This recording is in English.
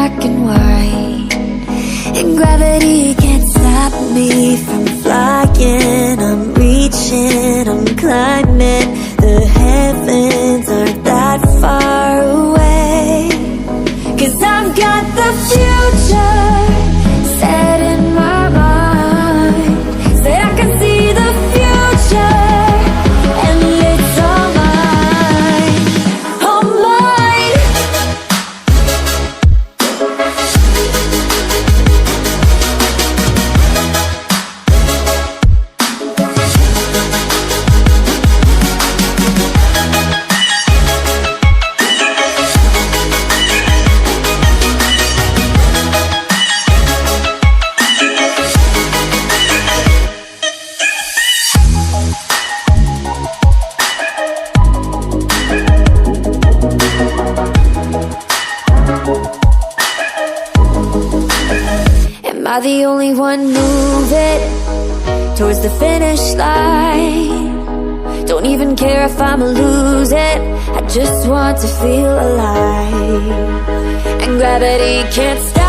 black and white, and gravity can't stop me from flying. I'm reaching, I'm climbing. The heavens aren't that far away, 'cause I've got the future set in my mind. Say I can see the future, and it's all mine, all mine. Am I the only one moving towards the finish line? Don't even care if I'ma lose it, I just want to feel alive. And gravity can't stop